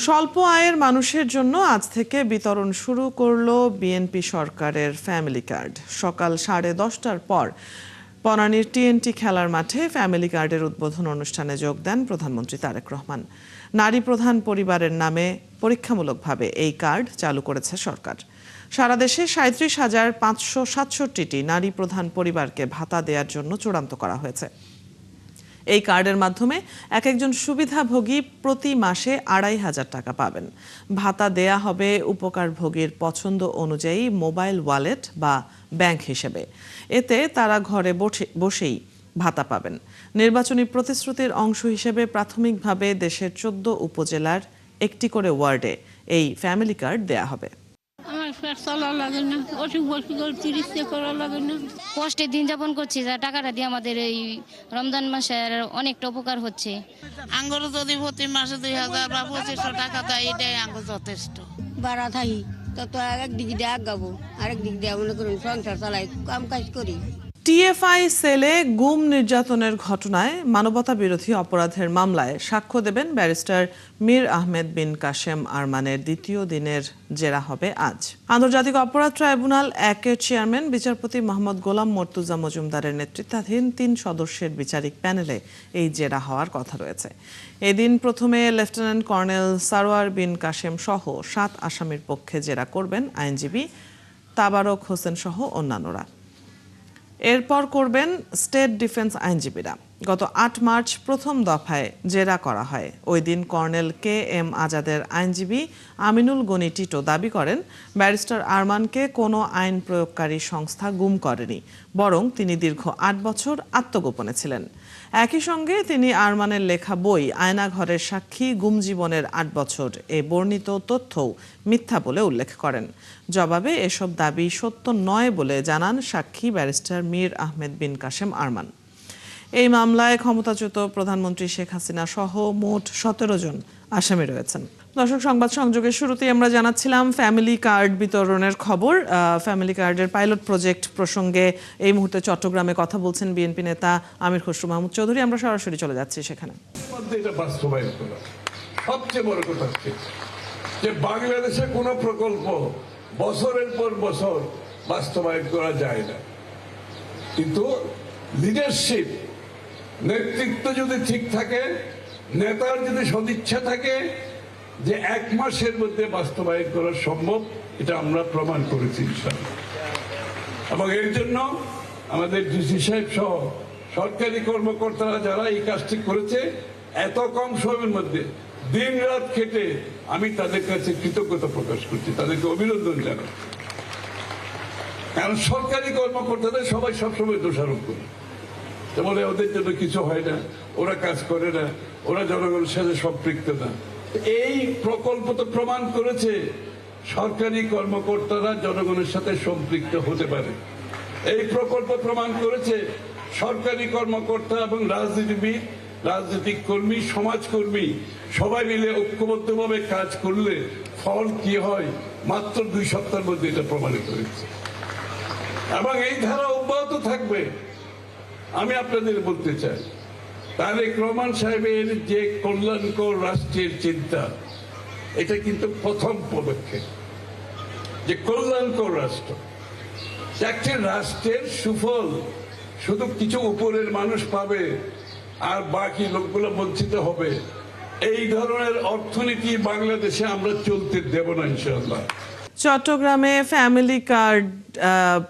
স্বল্প আয়ের মানুষের জন্য আজ থেকে বিতরণ শুরু করলো বিএনপি সরকারের ফ্যামিলি কার্ড। সকাল 10:30টার পর বনানীর টিএনটি খেলার মাঠে ফ্যামিলি কার্ডের উদ্বোধন অনুষ্ঠানে যোগ দেন প্রধানমন্ত্রী তারেক রহমান। নারী প্রধান পরিবারের নামে পরীক্ষামূলকভাবে এই কার্ড চালু করেছে সরকার। সারা দেশে 37,567টি নারী প্রধান পরিবারকে ভাতা দেওয়ার জন্য চূড়ান্ত করা হয়েছে। এই কার্ডের মাধ্যমে একজন সুবিধাভোগী প্রতি মাসে 2,500 টাকা পাবেন। ভাতা দেয়া হবে উপকারভোগীর পছন্দ অনুযায়ী মোবাইল ওয়ালেট বা ব্যাংক হিসেবে। এতে তারা ঘরে বসেই ভাতা পাবেন। নির্বাচনী প্রতিশ্রুতির অংশ হিসেবে প্রাথমিকভাবে দেশের 14 উপজেলার একটি করে ওয়ার্ডে এই ফ্যামিলি কার্ড দেয়া হবে। কষ্টে দিন যাপন করছি, যা টাকাটা দিয়ে আমাদের এই রমজান মাসে অনেকটা উপকার হচ্ছে। আঙ্গুর যদি প্রতি মাসে 2,000 বা 2,500 টাকা দেয়, এটাই আঙ্গুর যথেষ্ট। বাড়া থাকি তো একদিক দিয়ে আগাবো, আরেক দিক দিয়ে মনে করুন সংসার চালাই, কাম কাজ করি। টিএফআই সেলে গুম নির্যাতনের ঘটনায় মানবতা বিরোধী অপরাধের মামলায় সাক্ষ্য দেবেন ব্যারিস্টার মীর আহমেদ বিন কাশেম আরমানের দ্বিতীয় দিনের জেরা হবে আজ। আন্তর্জাতিক অপরাধ ট্রাইব্যুনাল 1-এর চেয়ারম্যান বিচারপতি মোহাম্মদ গোলাম মর্তুজা মজুমদারের নেতৃত্বাধীন 3 সদস্যের বিচারিক প্যানেলে এই জেরা হওয়ার কথা রয়েছে। এদিন প্রথমে লেফটেন্যান্ট কর্নেল সারোয়ার বিন কাশেম সহ 7 আসামির পক্ষে জেরা করবেন আইনজীবী তাবারক হোসেন সহ অন্যান্যরা। এরপর করবেন স্টেট ডিফেন্স আইনজীবীরা। গত 8 মার্চ প্রথম দফায় জেরা করা হয়। ওই দিন কর্নেল KM আজাদের আইনজীবী আমিনুল গনি টিটো দাবি করেন, ব্যারিস্টার আরমানকে কোনো আইন প্রয়োগকারী সংস্থা গুম করেনি, বরং তিনি দীর্ঘ 8 বছর আত্মগোপনে ছিলেন। একই সঙ্গে তিনি আরমানের লেখা বই আয়নাঘরের সাক্ষী, গুম জীবনের 8 বছর এ বর্ণিত তথ্যও মিথ্যা বলে উল্লেখ করেন। জবাবে এসব দাবি সত্য নয় বলে জানান সাক্ষী ব্যারিস্টার মীর আহমেদ বিন কাশেম আরমান। এই মামলায় ক্ষমতাচ্যুত প্রধানমন্ত্রী শেখ হাসিনা সহ মোট 17 জন আসামি রয়েছেন। দর্শক, সংবাদ সংযোগের শুরুতেই আমরা জানাচ্ছিলাম ফ্যামিলি কার্ড বিতরণের খবর। ফ্যামিলি কার্ডের পাইলট প্রজেক্ট প্রসঙ্গে এই মুহূর্তে চট্টগ্রামে কথা বলছেন বিএনপি নেতা আমির খসরু মাহমুদ চৌধুরী। আমরা সরাসরি চলে যাচ্ছি সেখানে। সবচেয়ে বড় কথা হচ্ছে যে বাংলাদেশে কোনো প্রকল্প বছরের পর বছর বাস্তবায়ন করা যায় না, কিন্তু লিডারশিপ, নেতৃত্ব যদি ঠিক থাকে, নেতার যদি সদিচ্ছা থাকে যে 1 মাসের মধ্যে বাস্তবায়ন করা সম্ভব, এটা আমরা প্রমাণ করেছি ইনশাআল্লাহ। এবং এর জন্য আমাদের ডিসি সাহেব সহ সরকারি কর্মকর্তারা যারা এই কাজটি করেছে, এত কম সময়ের মধ্যে দিন রাত খেটে, আমি তাদের কাছে কৃতজ্ঞতা প্রকাশ করছি, তাদেরকে অভিনন্দন জানাই। কারণ সরকারি কর্মকর্তাদের সবাই সবসময় দোষারোপ করে, বলে ওদের জন্য কিছু হয় না, ওরা কাজ করে না, ওরা জনগণের সাথে সম্পৃক্ত না। এই প্রকল্প তো প্রমাণ করেছে সরকারি কর্মকর্তারা জনগণের সাথে সম্পৃক্ত হতে পারে। এই প্রকল্প প্রমাণ করেছে সরকারি কর্মকর্তা এবং রাজনীতিবিদ, রাজনৈতিক কর্মী, সমাজকর্মী সবাই মিলে ঐক্যবদ্ধভাবে কাজ করলে ফল কি হয়, মাত্র 2 সপ্তাহের মধ্যে এটা প্রমাণিত হয়েছে। এবং এই ধারা অব্যাহত থাকবে। আমি আপনাদের বলতে চাই, তারেক রহমান সাহেবের যে কল্যাণকর রাষ্ট্রের চিন্তা, এটা কিন্তু প্রথম পদক্ষেপ, যে কল্যাণকর রাষ্ট্র। একটি রাষ্ট্রের সুফল শুধু কিছু উপরের মানুষ পাবে আর বাকি লোকগুলো বঞ্চিত হবে, এই ধরনের অর্থনীতি বাংলাদেশে আমরা চলতে দেব না ইনশাআল্লাহ। চট্টগ্রামে ফ্যামিলি কার্ড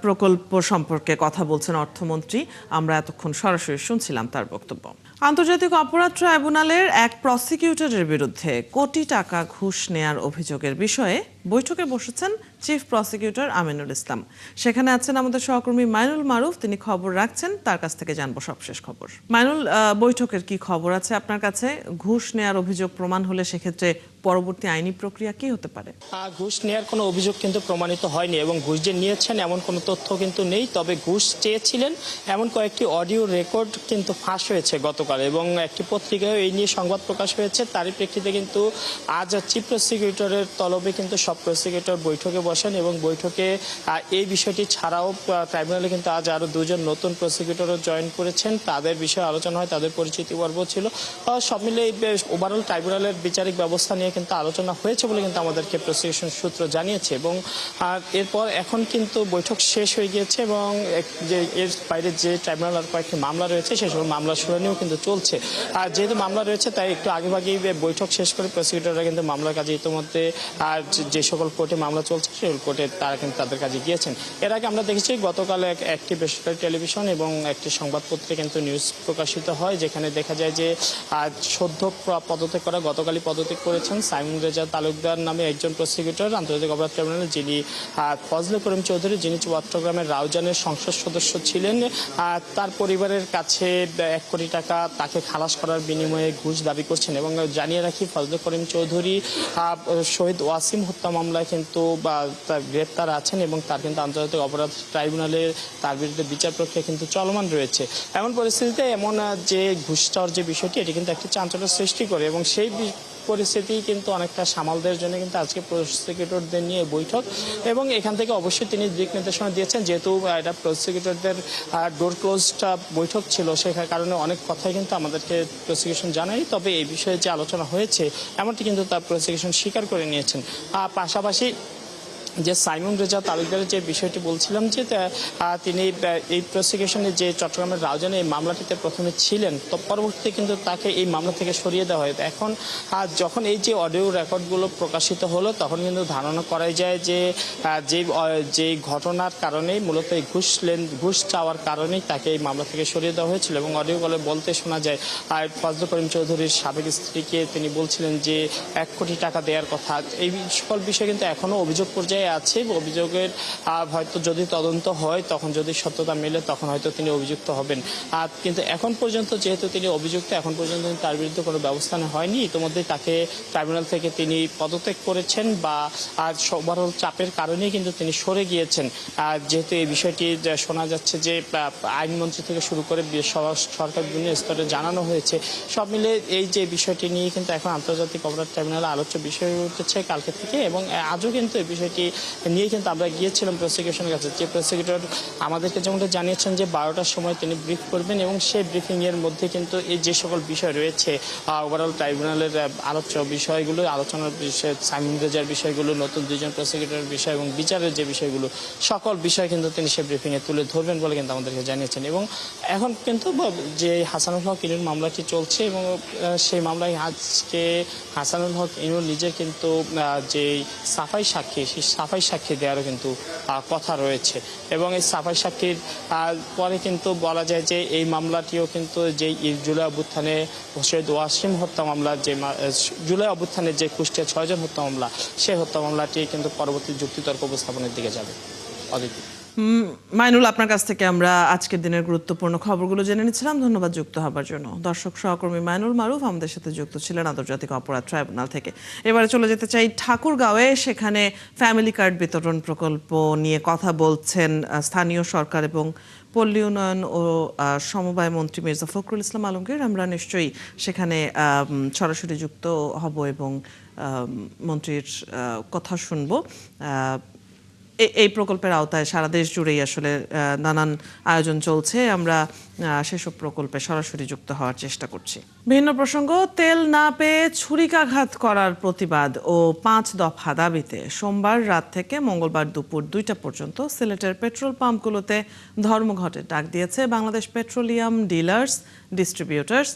প্রকল্প সম্পর্কে কথা বলছেন অর্থমন্ত্রী। আমরা এতক্ষণ সরাসরি শুনছিলাম তার বক্তব্য। আন্তর্জাতিক অপরাধ ট্রাইব্যুনালের এক প্রসিকিউটরের বিরুদ্ধে কোটি টাকা ঘুষ নেয়ার অভিযোগের বিষয়ে বৈঠকে বসেছেন চিফ প্রসিকিউটর আমিনুল ইসলাম। সেখানে আছেন আমাদের সহকর্মী মাইনুল মারুফ, তিনি খবর রাখছেন, তার কাছ থেকে জানবো সবশেষ খবর। মাইনুল, বৈঠকের কি খবর আছে আপনার কাছে? ঘুষ নেয়ার অভিযোগ প্রমাণ হলে সেক্ষেত্রে পরবর্তী আইনি প্রক্রিয়া কি হতে পারে? ঘুষ নেওয়ার কোনো অভিযোগ কিন্তু প্রমাণিত হয়নি এবং ঘুষ যে নিয়েছেন এমন কোনো তথ্য কিন্তু নেই। তবে ঘুষ চেয়েছিলেন এমন কয়েকটি অডিও রেকর্ড কিন্তু ফাঁস হয়েছে গতকাল, এবং একটি পত্রিকায় এই নিয়ে সংবাদ প্রকাশ হয়েছে। তারই প্রেক্ষিতে কিন্তু আজ চিফ প্রসিকিউটরের তলবে কিন্তু সব প্রসিকিউটর বৈঠকে বসেন এবং বৈঠকে এই বিষয়টি ছাড়াও ট্রাইব্যুনালে কিন্তু আজ আরও দুজন নতুন প্রসিকিউটরও জয়েন করেছেন, তাদের বিষয়ে আলোচনা হয়, তাদের পরিচিতি পর্ব ছিল। সব মিলে ওভারঅল ট্রাইব্যুনালের বিচারিক ব্যবস্থা নিয়ে কিন্তু আলোচনা হয়েছে বলে কিন্তু আমাদেরকে প্রসিকিউশন সূত্র জানিয়েছে। এবং এরপর এখন কিন্তু বৈঠক শেষ হয়ে গিয়েছে এবং যে এর বাইরে যে ট্রাইব্যুনাল আর কয়েকটি মামলা রয়েছে সেসব মামলা শুনানিও কিন্তু চলছে। আর যেহেতু মামলা রয়েছে তাই একটু আগেভাগেই বৈঠক শেষ করে প্রসিকিউটররা কিন্তু মামলার কাজে ইতিমধ্যে যে সকল কোর্টে মামলা চলছে সেই কোর্টে তারা কিন্তু তাদের কাজে গিয়েছেন। এর আগে আমরা দেখেছি গতকাল একটি বেসরকারি টেলিভিশন এবং একটি সংবাদপত্রে কিন্তু নিউজ প্রকাশিত হয়, যেখানে দেখা যায় যে সদ্য পদত্যাগ করা গতকালই পদত্যাগ করেছেন সাইমুন রেজা তালুকদার নামে একজন প্রসিকিউটর আন্তর্জাতিক অপরাধ ট্রাইব্যুনালে, যিনি ফজলে করিম চৌধুরী, যিনি চট্টগ্রামের রাউজানের সংসদ সদস্য ছিলেন। তার পরিবারের কাছে 1 কোটি টাকা তাকে খালাস করার বিনিময়ে ঘুষ দাবি করছেন। এবং জানিয়ে রাখি, ফজলে করিম চৌধুরী শহীদ ওয়াসিম হত্যা মামলায় কিন্তু গ্রেপ্তার আছেন এবং তার কিন্তু আন্তর্জাতিক অপরাধ ট্রাইব্যুনালে তার বিরুদ্ধে বিচার প্রক্রিয়া কিন্তু চলমান রয়েছে। এমন পরিস্থিতিতে এমন যে ঘুষ চাওয়ার যে বিষয়টি, এটি কিন্তু একটি চাঞ্চল্য সৃষ্টি করে এবং সেই পরিস্থিতি কিন্তু অনেকটা সামালদের জন্য কিন্তু আজকে প্রসিকিউটরদের নিয়ে বৈঠক। এবং এখান থেকে অবশ্যই তিনি দিক নির্দেশনা দিয়েছেন, যেহেতু এটা প্রসিকিউটরদের ডোর ক্লোজড বৈঠক ছিল, সে কারণে অনেক কথাই কিন্তু আমাদেরকে প্রসিকিউশন জানায়। তবে এই বিষয়ে যে আলোচনা হয়েছে এমনটি কিন্তু তার প্রসিকিউশন স্বীকার করে নিয়েছেন। পাশাপাশি যে সাইমুন রেজা তালুকদারের যে বিষয়টি বলছিলাম, যে তিনি এই প্রসিকিউশনে যে চট্টগ্রামের রাউজানে এই মামলাটিতে প্রথমে ছিলেন, তো পরবর্তীতে কিন্তু তাকে এই মামলা থেকে সরিয়ে দেওয়া হয়। এখন যখন এই যে অডিও রেকর্ডগুলো প্রকাশিত হলো তখন কিন্তু ধারণা করাই যায় যে যে ঘটনার কারণেই মূলত এই ঘুষ চাওয়ার কারণেই তাকে এই মামলা থেকে সরিয়ে দেওয়া হয়েছিল। এবং অডিওগুলো বলতে শোনা যায় ফজলে করিম চৌধুরীর সাবেক স্ত্রীকে তিনি বলছিলেন যে 1 কোটি টাকা দেওয়ার কথা। এই সকল বিষয় কিন্তু এখনও অভিযোগ পর্যায়ে আছে। অভিযোগের হয়তো যদি তদন্ত হয়, তখন যদি সত্যতা মেলে তখন হয়তো তিনি অভিযুক্ত হবেন। কিন্তু এখন পর্যন্ত যেহেতু তিনি অভিযুক্ত, এখন পর্যন্ত তার বিরুদ্ধে কোনো ব্যবস্থা হয়নি। ইতিমধ্যে তাকে ট্রাইব্যুনাল থেকে তিনি পদত্যাগ করেছেন বা ওভারঅল চাপের কারণেই কিন্তু তিনি সরে গিয়েছেন। যেহেতু এই বিষয়টি শোনা যাচ্ছে যে আইনমন্ত্রী থেকে শুরু করে সরকার বিভিন্ন স্তরে জানানো হয়েছে। সব মিলে এই যে বিষয়টি নিয়ে কিন্তু এখন আন্তর্জাতিক অপরাধ ট্রাইব্যুনালে আলোচ্য বিষয় উঠেছে কালকে থেকে। এবং আজও কিন্তু এই বিষয়টি নিয়ে কিন্তু আমরা গিয়েছিলাম প্রসিকিউশনের কাছে। যে প্রসিকিউটর আমাদেরকে যেমনটা জানিয়েছেন যে 12টার সময় তিনি ব্রিফ করবেন এবং সেই ব্রিফিংয়ের মধ্যে কিন্তু এই যে সকল বিষয় রয়েছে ওভারঅল ট্রাইব্যুনালের আলোচ্য বিষয়গুলো, আলোচনার বিষয়, সাইমুন রেজার বিষয়গুলো, নতুন 2 জন প্রসিকিউটরের বিষয় এবং বিচারের যে বিষয়গুলো, সকল বিষয় কিন্তু তিনি সেই ব্রিফিংয়ে তুলে ধরবেন বলে কিন্তু আমাদেরকে জানিয়েছেন। এবং এখন কিন্তু যে হাসানুল হক ইনুর মামলাটি চলছে এবং সেই মামলায় আজকে হাসানুল হক ইনুর নিজের কিন্তু যে সাফাই সাক্ষী, সেই সাফাই সাক্ষী দেওয়ারও কিন্তু কথা রয়েছে। এবং এই সাফাই সাক্ষীর পরে কিন্তু বলা যায় যে এই মামলাটিও কিন্তু যে জুলাই অভ্যুত্থানে শহীদ ওয়াসিম হত্যা মামলা, যে জুলাই অভ্যুত্থানে যে কুষ্টিয়া 6 জন হত্যা মামলা, সেই হত্যা মামলাটি কিন্তু পরবর্তী যুক্তিতর্ক উপস্থাপনের দিকে যাবে। অদিতি, মাইনুল, আপনার কাছ থেকে আমরা আজকের দিনের গুরুত্বপূর্ণ খবরগুলো জেনে নিচ্ছিলাম। ধন্যবাদ যুক্ত হবার জন্য। দর্শক সহকর্মী মাইনুল মারুফ আমাদের সাথে যুক্ত ছিলেন আন্তর্জাতিক অপরাধ ট্রাইব্যুনাল থেকে। এবারে চলে যেতে চাই ঠাকুরগাঁওয়ে। সেখানে ফ্যামিলি কার্ড বিতরণ প্রকল্প নিয়ে কথা বলছেন স্থানীয় সরকার এবং পল্লী উন্নয়ন ও সমবায় মন্ত্রী মির্জা ফখরুল ইসলাম আলমগীর। আমরা নিশ্চয়ই সেখানে সরাসরি যুক্ত হব এবং মন্ত্রীর কথা শুনব। এই প্রকল্পের আওতায় সারা দেশ জুড়েই আসলে নানান আয়োজন চলছে। আমরা সেসব প্রকল্পে সরাসরি যুক্ত হওয়ার চেষ্টা করছি। ভিন্ন প্রসঙ্গ, তেল না পেয়ে ছুরিকাঘাত করার প্রতিবাদ ও 5 দফা দাবিতে সোমবার রাত থেকে মঙ্গলবার দুপুর 2টা পর্যন্ত সিলেটের পেট্রোল পাম্পগুলোতে ধর্মঘটের ডাক দিয়েছে Bangladesh petroleum dealers, distributors,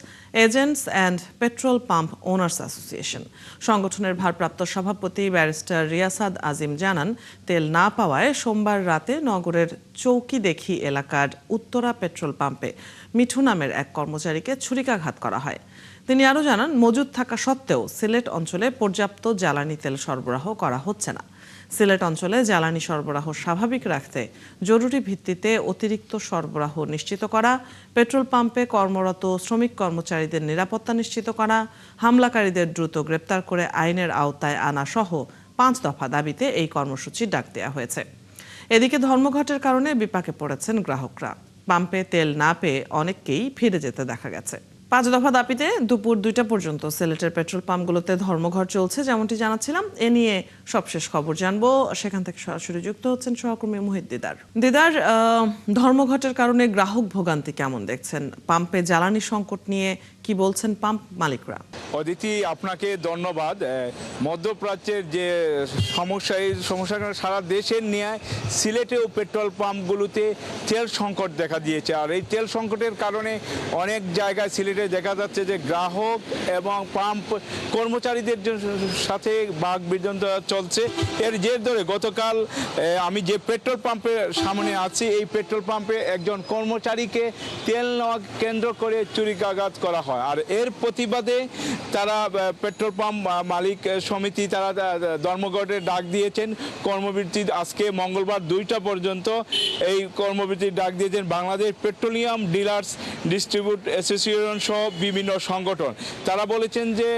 agents and petrol pump owners association. সংগঠনের ভারপ্রাপ্ত সভাপতি ব্যারিস্টার রিয়াসাদ আজিম জানান, তেল না পাওয়ায় সোমবার রাতে নগরের চৌকিদেখি এলাকার উত্তরা পেট্রোল পাম্পে মিঠু নামের এক কর্মচারীকে ছুরিকাঘাত করা হয়। তিনি আরও জানান, মজুদ থাকা সত্ত্বেও সিলেট অঞ্চলে পর্যাপ্ত জ্বালানি তেল সরবরাহ করা হচ্ছে না। সিলেট অঞ্চলে জ্বালানি সরবরাহ স্বাভাবিক রাখতে জরুরি ভিত্তিতে অতিরিক্ত সরবরাহ নিশ্চিত করা, পেট্রোল পাম্পে কর্মরত শ্রমিক কর্মচারীদের নিরাপত্তা নিশ্চিত করা, হামলাকারীদের দ্রুত গ্রেপ্তার করে আইনের আওতায় আনা সহ 5 দফা দাবিতে এই কর্মসূচির ডাক দেওয়া হয়েছে। এদিকে ধর্মঘটের কারণে বিপাকে পড়েছেন গ্রাহকরা। পাম্পে তেল না পেয়ে অনেককেই ফিরে যেতে দেখা গেছে। 5 দফা দাবিতে দুপুর 2টা পর্যন্ত সিলেটের পেট্রোল পাম্পগুলোতে ধর্মঘট চলছে, যেমনটি জানাচ্ছিলাম। এ নিয়ে সবশেষ খবর জানবো, সেখান থেকে সরাসরি যুক্ত হচ্ছেন সহকর্মী মোহিত দিদার। দিদার, ধর্মঘটের কারণে গ্রাহক ভোগান্তি কেমন দেখছেন? পাম্পে জ্বালানি সংকট নিয়ে কি বলছেন পাম্প মালিকরা? অদিতি, আপনাকে ধন্যবাদ। মধ্যপ্রাচ্যের যে সমস্যা, এই সমস্যাটা সারা দেশের নিয়ে সিলেটেও পেট্রোল পাম্পগুলোতে তেল সংকট দেখা দিয়েছে। আর এই তেল সংকটের কারণে অনেক জায়গায় সিলেটে দেখা যাচ্ছে যে গ্রাহক এবং পাম্প কর্মচারীদের সাথে বাক বিতণ্ডা চলছে। এর জের ধরে গতকাল আমি যে পেট্রোল পাম্পের সামনে আছি, এই পেট্রোল পাম্পে একজন কর্মচারীকে তেল নেওয়া কেন্দ্র করে ছুরিকাঘাত করা হয়। আর এর প্রতিবাদে তারা পেট্রোল পাম্প মালিক সমিতি তারা ধর্মঘটের ডাক দিয়েছেন। কর্মবিরতি আজকে মঙ্গলবার 2টা পর্যন্ত এই কর্মবিরতির ডাক দিয়েছেন Bangladesh petroleum dealers distribute association সহ বিভিন্ন সংগঠন। তারা বলেছেন যে,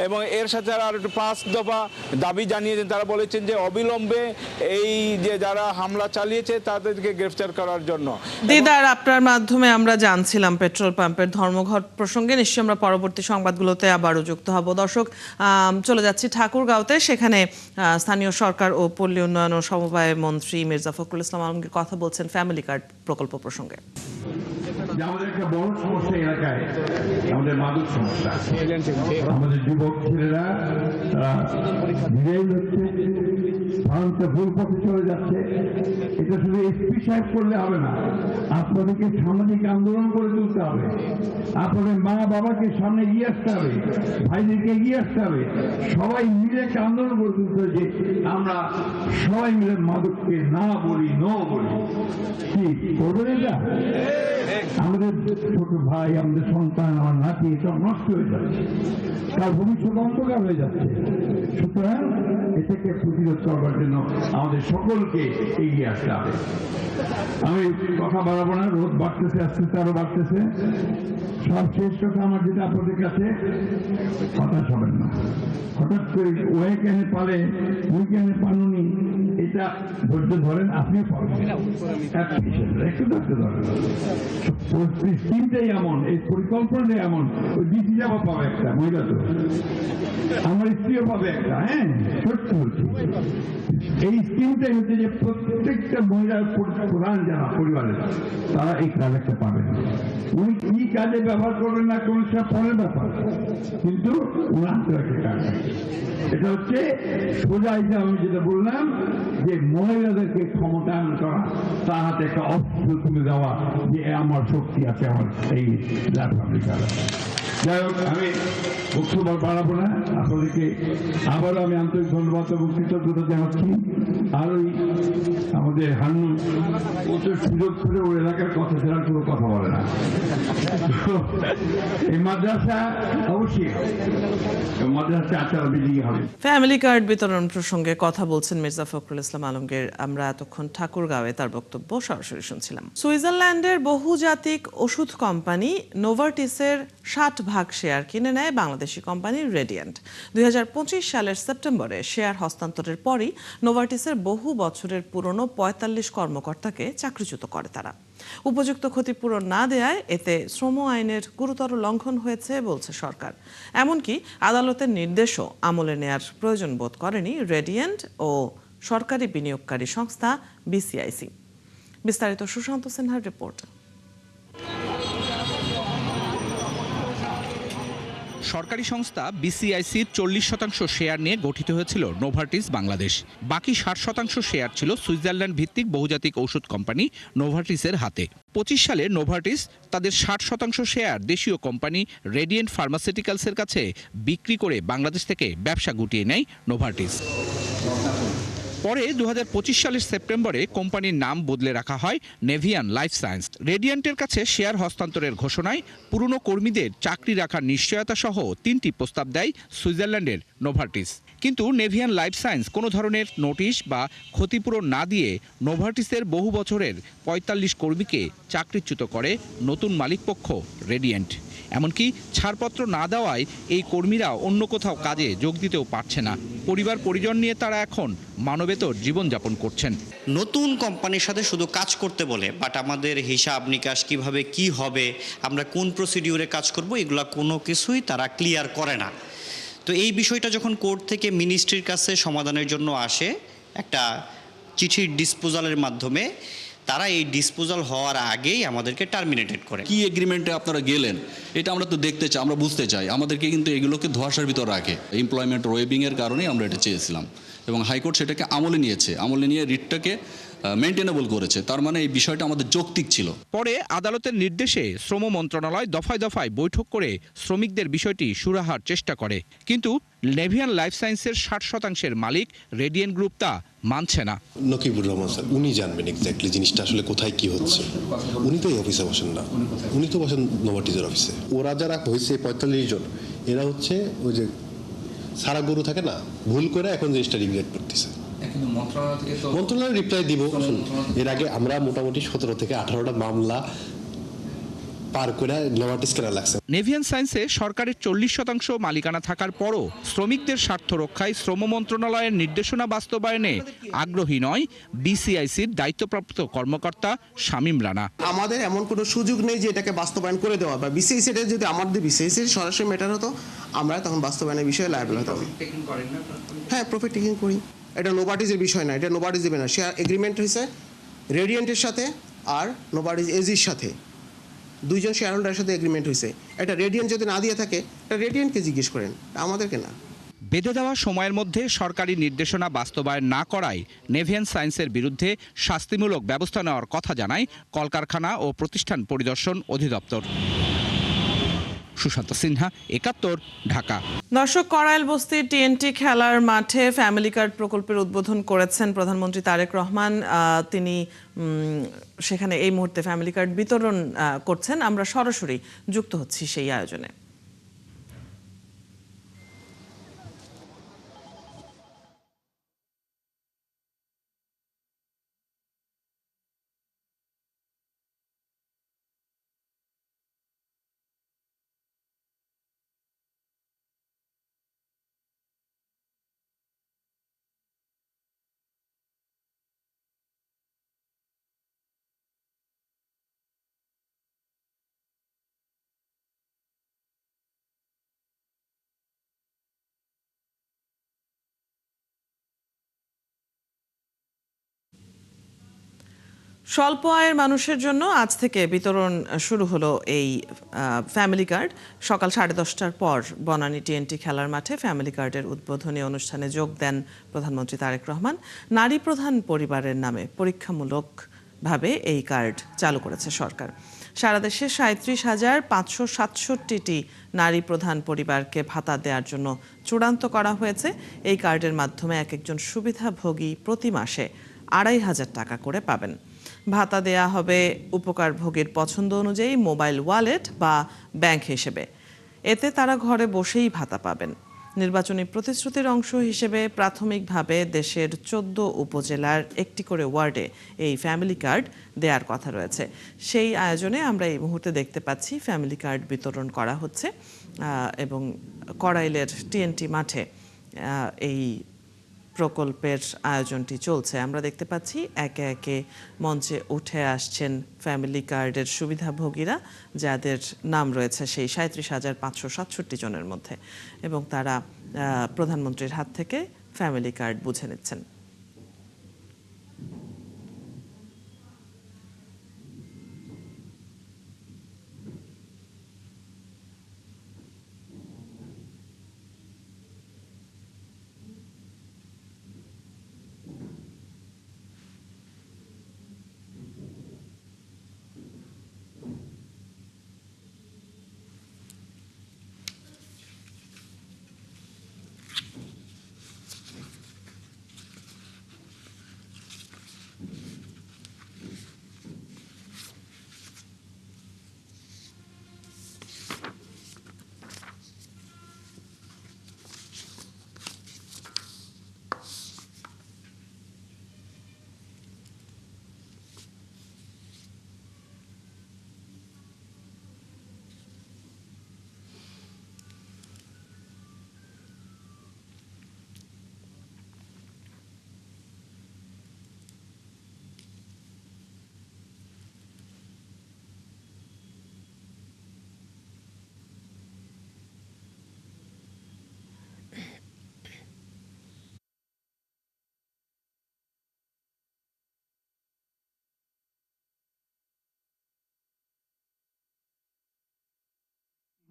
এবং এর সাথে আর একটু 5 দফা দাবি জানিয়েছেন। তারা বলেছেন যে অবিলম্বে এই যে যারা হামলা চালিয়েছে তাদেরকে গ্রেফতার করার জন্য। দিদার, আপনার মাধ্যমে আমরা জানছিলাম পেট্রোল পাম্পের ধর্মঘট প্রসঙ্গে। নিশ্চয়ই আমরা পরবর্তী সংবাদগুলোতে আবারও যুক্ত হব। দর্শক, চলে যাচ্ছি ঠাকুরগাঁওতে। সেখানে স্থানীয় সরকার ও পল্লী উন্নয়ন ও সমবায় মন্ত্রী মির্জা ফখরুল ইসলাম আলমগীর কথা বলছেন ফ্যামিলি কার্ড প্রকল্প প্রসঙ্গে। আমাদের একটা বড় সমস্যা এলাকায় আমাদের মাদক সমস্যা। আমাদের যুবক ছেলেরা তারা বিদায় হচ্ছে, ভারতে ভুল পথে চলে যাচ্ছে। এটা শুধু এসপি সাহেব করলে হবে না, আপনাদেরকে সামাজিক আন্দোলন করে তুলতে হবে। আপনাদের মা বাবাকে সামনে এগিয়ে আসতে হবে, ভাইদেরকে এগিয়ে আসতে হবে। সবাই মিলে একটা আন্দোলন করে তুলতে হবে যে আমরা সবাই মিলে মাদককে না বলি, নো বলি। কি করবেন এটা? আমাদের ছোট ভাই, আমাদের সন্তান, আমার নাতি সব নষ্ট হয়ে যাচ্ছে, তার ভবিষ্যৎ অন্ধকার হয়ে যাচ্ছে। সুতরাং এটাকে প্রতিরোধ করবার জন্য আমাদের সকলকে এগিয়ে আসতে হবে। আমি কথা বাড়াবো না, রোদ বাড়তেছে, আস্তে আস্তে আরো বাড়তেছে। সব শেষ কথা আমার যেটা আপনাদের কাছে, হতাশ হবেন না। হঠাৎ করে ওয়ে কেন পালে ওই কেন পানুনি, এটা ধৈর্য ধরেন, আপনিও পাবেন। একটু ধৈর্য ধরেন। স্কিমটাই এমন, এই পরিকল্পনাটাই এমন। ওই ডিসি যাওয়া পাবে একটা মহিলা, তো আমার স্ত্রীও পাবে একটা। হ্যাঁ, সত্যি হচ্ছে এই স্কিমটাই হচ্ছে যে প্রত্যেকটা মহিলার প্রধান যারা পরিবারের, তারা এই কাজটা পাবেন। উনি কি কাজে ব্যবহার করবেন না করবেন সেটা পরের ব্যাপার, কিন্তু ওনার তো একটা কাজ। এটা হচ্ছে সোজা হিসাবে আমি যেটা বললাম যে মহিলাদেরকে ক্ষমতায়ন করা, তার হাতে একটা অস্ত্র তুলে দেওয়া যে আমার শক্তি আছে, আমার এই রিপাবলিকার। যাই হোক, আমি বক্তব্য বাড়াবো না। আপনাদেরকে আবারও আমি আন্তরিক ধন্যবাদ এবং কৃতজ্ঞতা জানাচ্ছি। আর ওই আমাদের হান্নু প্রচুর সুযোগ করে ওর এলাকার কথা ছাড়া কোনো কথা বলে না। এই মাদ্রাসা অবশ্যই মাদ্রাসা আচার বিধি হবে। ফ্যামিলি কার্ড বিতরণ প্রসঙ্গে কথা বলছেন মির্জা ফখরুল ইসলাম আলমগীর। আমরা এতক্ষণ ঠাকুরগাঁওয়ে তার বক্তব্য সরাসরি শুনছিলাম। সুইজারল্যান্ডের বহুজাতিক ওষুধ কোম্পানি নোভার্টিসের 60% শেয়ার কিনে নেয় বাংলাদেশি কোম্পানি রেডিয়েন্ট। 2025 সালের সেপ্টেম্বরে শেয়ার হস্তান্তরের পরই নোভার্টিসের বহু বছরের পুরনো 45 কর্মকর্তাকে চাকরিচ্যুত করে তারা। উপযুক্ত ক্ষতিপূরণ না দেয়ায় এতে শ্রম আইনের গুরুতর লঙ্ঘন হয়েছে বলছে সরকার। এমনকি আদালতের নির্দেশও আমলে নেয়ার প্রয়োজন বোধ করেনি রেডিয়েন্ট ও সরকারি বিনিয়োগকারী সংস্থা বিসিআইসি। বিস্তারিত সুশান্ত সিনহার রিপোর্ট। সরকারি সংস্থা বিসিআইসির 40% শেয়ার নিয়ে গঠিত হয়েছিল নোভার্টিস বাংলাদেশ। বাকি 60% শেয়ার ছিল সুইজারল্যান্ড ভিত্তিক বহুজাতিক ঔষধ কোম্পানি নোভার্টিসের হাতে। 25 সালে নোভার্টিস তাদের 60% শেয়ার দেশীয় কোম্পানি রেডিয়েন্ট ফার্মাসিউটিক্যালসের কাছে বিক্রি করে বাংলাদেশ থেকে ব্যবসা গুটিয়ে নেয় নোভার্টিস। পরে 2025 সালের সেপ্টেম্বরে কোম্পানির নাম বদলে রাখা হয় নেভিয়ান লাইফ সায়েন্স। রেডিয়েন্টের কাছে শেয়ার হস্তান্তরের ঘোষণায় পুরনো কর্মীদের চাকরি রাখার নিশ্চয়তা সহ 3টি প্রস্তাব দেয় সুইজারল্যান্ডের নোভার্টিস। কিন্তু নেভিয়ান লাইফ সায়েন্স কোনো ধরনের নোটিশ বা ক্ষতিপূরণ না দিয়ে নোভার্টিসের বহু বছরের 45 কর্মীকে চাকরিচ্যুত করে নতুন মালিকপক্ষ রেডিয়েন্ট। এমনকি ছাড়পত্র না দেওয়ায় এই কর্মীরা অন্য কোথাও কাজে যোগ দিতেও পারছে না। পরিবার পরিজন নিয়ে তারা এখন মানবেতর জীবনযাপন করছেন। নতুন কোম্পানির সাথে শুধু কাজ করতে বলে, বাট আমাদের হিসাব নিকাশ কিভাবে কি হবে, আমরা কোন প্রসিডিউরে কাজ করব, এগুলা কোনো কিছুই তারা ক্লিয়ার করে না। তো এই বিষয়টা যখন কোর্ট থেকে মিনিস্ট্রির কাছে সমাধানের জন্য আসে একটা চিঠির ডিসপোজালের মাধ্যমে, তারা এই ডিসপোজাল হওয়ার আগেই আমাদেরকে টার্মিনেটেড করে। কি এগ্রিমেন্টে আপনারা গেলেন এটা আমরা তো দেখতে চাই, আমরা বুঝতে চাই। আমাদেরকে কিন্তু এগুলোকে ধোঁয়াশার ভিতর রাখে। এমপ্লয়মেন্ট ওয়েবিংয়ের কারণেই আমরা এটা চেয়েছিলাম এবং হাইকোর্ট সেটাকে আমলে নিয়েছে, আমলে নিয়ে রিটটাকে মেনটেনেবল করেছে। তার মানে এই বিষয়টা আমাদের যৌক্তিক ছিল। পরে আদালতের নির্দেশে শ্রম মন্ত্রণালয় দফায় দফায় বৈঠক করে শ্রমিকদের বিষয়টি সুরাহার চেষ্টা করে, কিন্তু নেভিয়ান লাইফ সায়েন্সের 60% মালিক রেডিয়েন্ট গ্রুপ তা মানছে না। নকিবুর রহমান স্যার উনি জানবেন এক্স্যাক্টলি জিনিসটা আসলে কোথায় কি হচ্ছে। উনি তো এই অফিসে বসেন না, উনি তো বসেন নোভার্টিসের অফিসে। ওরা যারা হয়েছে 45 জন, এরা হচ্ছে ওই যে সারা গরু থাকে না, ভুল করে এখন জিনিসটা রিগ্রেট করতেছে। মন্ত্রণালয় রিপ্লাই দিব। এর আগে আমরা মোটামুটি 17 থেকে 18টা মামলা পার করে নোটিশ করা লাগছে। নেভিয়ান সায়েন্সে সরকারের 40% মালিকানা থাকার পরও শ্রমিকদের স্বার্থ রক্ষায় শ্রম মন্ত্রণালয়ের নির্দেশনা বাস্তবায়নে আগ্রহী নয় বিসিআইসির দায়িত্বপ্রাপ্ত কর্মকর্তা শামীম রানা। আমাদের এমন কোনো সুযোগ নেই যে এটাকে বাস্তবায়ন করে দেওয়া, বা বিসিআইসিটা যদি আমাদের বিসিআইসির সরাসরি ম্যাটার হতো, আমরা তখন বাস্তবায়নের বিষয়ে লায়াবল হতাম। হ্যাঁ, প্রফিট টেকিং করি। এটা নোভার্টিসের বিষয় না, এটা নোভার্টিস দেবে না। শেয়ার এগ্রিমেন্ট হয়েছে রেডিয়েন্টের সাথে আর নোভার্টিস এজির সাথে, দুইজন শেয়ার হোল্ডারের সাথে এগ্রিমেন্ট হয়েছে। এটা রেডিয়েন্ট যদি না দিয়ে থাকে, এটা রেডিয়েন্টকে জিজ্ঞেস করেন, আমাদেরকে না। বেঁধে দেওয়া সময়ের মধ্যে সরকারি নির্দেশনা বাস্তবায়ন না করায় নেভিয়ান সায়েন্সের বিরুদ্ধে শাস্তিমূলক ব্যবস্থা নেওয়ার কথা জানায় কলকারখানা ও প্রতিষ্ঠান পরিদর্শন অধিদপ্তর। সুশান্ত সিনহা, 71, ঢাকা। দর্শক, করাইল বস্তির টিএনটি খেলার মাঠে ফ্যামিলি কার্ড প্রকল্পের উদ্বোধন করেছেন প্রধানমন্ত্রী তারেক রহমান। তিনি সেখানে এই মুহূর্তে ফ্যামিলি কার্ড বিতরণ করছেন। আমরা সরাসরি যুক্ত হচ্ছি সেই আয়োজনে। স্বল্প আয়ের মানুষের জন্য আজ থেকে বিতরণ শুরু হলো এই ফ্যামিলি কার্ড। সকাল 10:30টার পর বনানী টিএনটি খেলার মাঠে ফ্যামিলি কার্ডের উদ্বোধনী অনুষ্ঠানে যোগ দেন প্রধানমন্ত্রী তারেক রহমান। নারী প্রধান পরিবারের নামে পরীক্ষামূলকভাবে এই কার্ড চালু করেছে সরকার। সারা দেশে 37,567টি নারী প্রধান পরিবারকে ভাতা দেওয়ার জন্য চূড়ান্ত করা হয়েছে। এই কার্ডের মাধ্যমে এক একজন সুবিধাভোগী প্রতি মাসে 2,500 টাকা করে পাবেন। ভাতা দেয়া হবে উপকারভোগীর পছন্দ অনুযায়ী মোবাইল ওয়ালেট বা ব্যাংক হিসেবে। এতে তারা ঘরে বসেই ভাতা পাবেন। নির্বাচনী প্রতিশ্রুতির অংশ হিসেবে প্রাথমিকভাবে দেশের 14 উপজেলার একটি করে ওয়ার্ডে এই ফ্যামিলি কার্ড দেওয়ার কথা রয়েছে। সেই আয়োজনে আমরা এই মুহূর্তে দেখতে পাচ্ছি ফ্যামিলি কার্ড বিতরণ করা হচ্ছে এবং করাইলের টিএনটি মাঠে এই প্রকল্পের আয়োজনটি চলছে। আমরা দেখতে পাচ্ছি একে একে মঞ্চে উঠে আসছেন ফ্যামিলি কার্ডের সুবিধাভোগীরা, যাদের নাম রয়েছে সেই 37,567 জনের মধ্যে, এবং তারা প্রধানমন্ত্রীর হাত থেকে ফ্যামিলি কার্ড বুঝে নিচ্ছেন।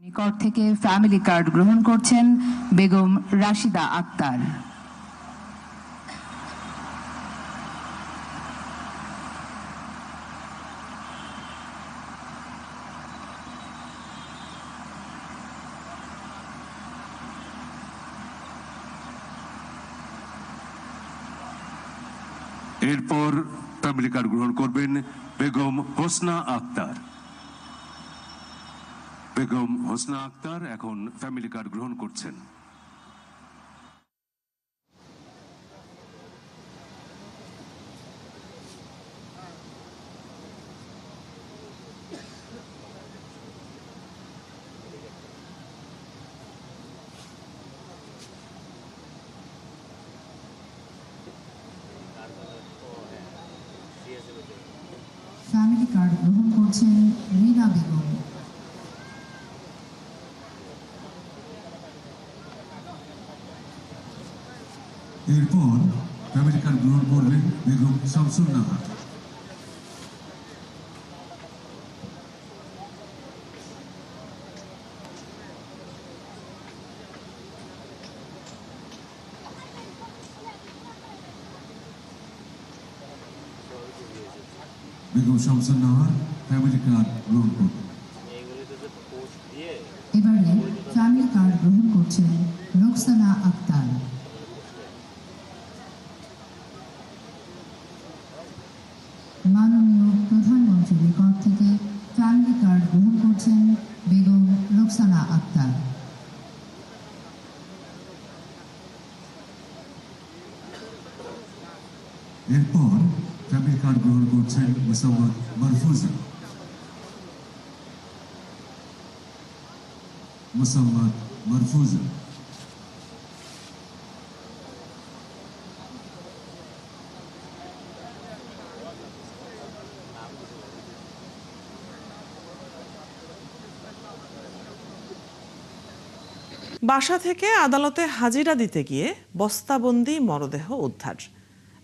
নিকট থেকে ফ্যামিলি কার্ড গ্রহণ করছেন বেগম রাশিদা আক্তার। এরপর ফ্যামিলি কার্ড গ্রহণ করবেন বেগম হোসনা আক্তার। বেগম হোসনা আক্তার এখন ফ্যামিলি কার্ড গ্রহণ করছেন। ফ্যামিলি কার্ড গ্রহণ করছেন রিনা বেগম। এরপর ফ্যামিলি কার্ড গ্রহণ করবেন বেগম শামসুন নাহার। বেগম শামসুন নাহার ফ্যামিলি কার্ড গ্রহণ করবেন। এবারে ফ্যামিলি কার্ড গ্রহণ করছেন রোকসানা আক্তার। মাননীয় প্রধানমন্ত্রীর নিকট থেকে ফ্যামিলি কার্ড গ্রহণ করছেন বেগম রোকসানা আক্তার। এরপর ফ্যামিলি কার্ড গ্রহণ করছেন মোসাম্মদ মারফুজা। মোসাম্মদ মারফুজা। বাসা থেকে আদালতে হাজিরা দিতে গিয়ে বস্তাবন্দি মরদেহ উদ্ধার।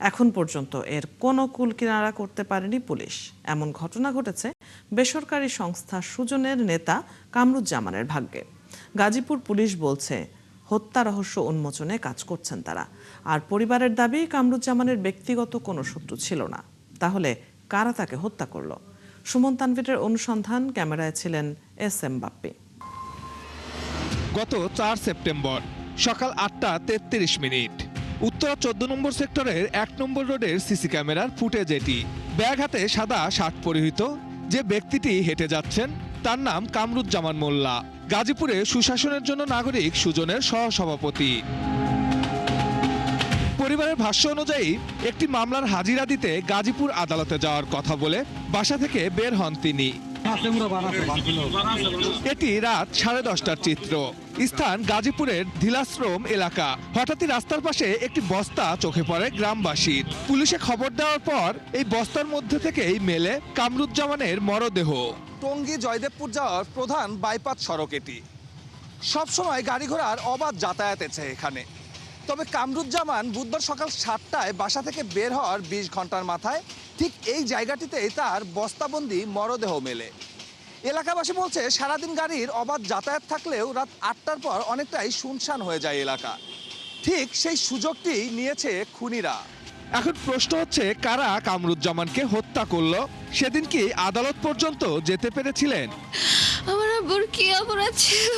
এখন পর্যন্ত এর কোনো কুল কিনারা করতে পারেনি পুলিশ। এমন ঘটনা ঘটেছে বেসরকারি সংস্থা সুজনের নেতা কামরুজ্জামানের ভাগ্যে। গাজীপুর পুলিশ বলছে হত্যা রহস্য উন্মোচনে কাজ করছেন তারা। আর পরিবারের দাবি কামরুজ্জামানের ব্যক্তিগত কোনো শত্রু ছিল না। তাহলে কারা তাকে হত্যা করল? সুমন তানভীরের অনুসন্ধান, ক্যামেরায় ছিলেন SM বাপ্পি। গত 4 সেপ্টেম্বর সকাল 8:33 উত্তরা 14 নম্বর সেক্টরের 1 নম্বর রোডের সিসি ক্যামেরার ফুটেজ এটি। ব্যাগ হাতে সাদা শার্ট পরিহিত যে ব্যক্তিটি হেঁটে যাচ্ছেন তার নাম কামরুজ্জামান মোল্লা, গাজীপুরে সুশাসনের জন্য নাগরিক সুজনের সহসভাপতি। পরিবারের ভাষ্য অনুযায়ী একটি মামলার হাজিরা দিতে গাজীপুর আদালতে যাওয়ার কথা বলে বাসা থেকে বের হন তিনি। এটি রাত 10:30টার চিত্র। স্থান গাজীপুরের ধিলাশ্রম এলাকা। হঠাৎই রাস্তার পাশে একটি বস্তা চোখে পড়ে গ্রামবাসীর। পুলিশে খবর দেওয়ার পর এই বস্তার মধ্যে থেকেই মেলে কামরুজ্জামানের মরদেহ। টঙ্গী জয়দেবপুর যাওয়ার প্রধান বাইপাস সড়ক এটি। সবসময় গাড়ি ঘোড়ার অবাধ যাতায়াত আছে এখানে। তবে কামরুজ্জামান বুধবার সকাল 7টায় বাসা থেকে বের হওয়ার 20 ঘন্টার মাথায় ঠিক এই জায়গাটিতেই তার বস্তাবন্দি মরদেহ মেলে। এলাকাবাসী বলছে সারাদিন গাড়ির অবাধ যাতায়াত থাকলেও রাত 8টার পর অনেকটাই শুনশান হয়ে যায় এলাকা। ঠিক সেই সুযোগটি নিয়েছে খুনিরা। এখন প্রশ্ন হচ্ছে কারা কামরুজ্জামানকে হত্যা করলো? সেদিন কি আদালত পর্যন্ত যেতে পেরেছিলেন? আমার আব্বুর কি অপরাধ ছিল?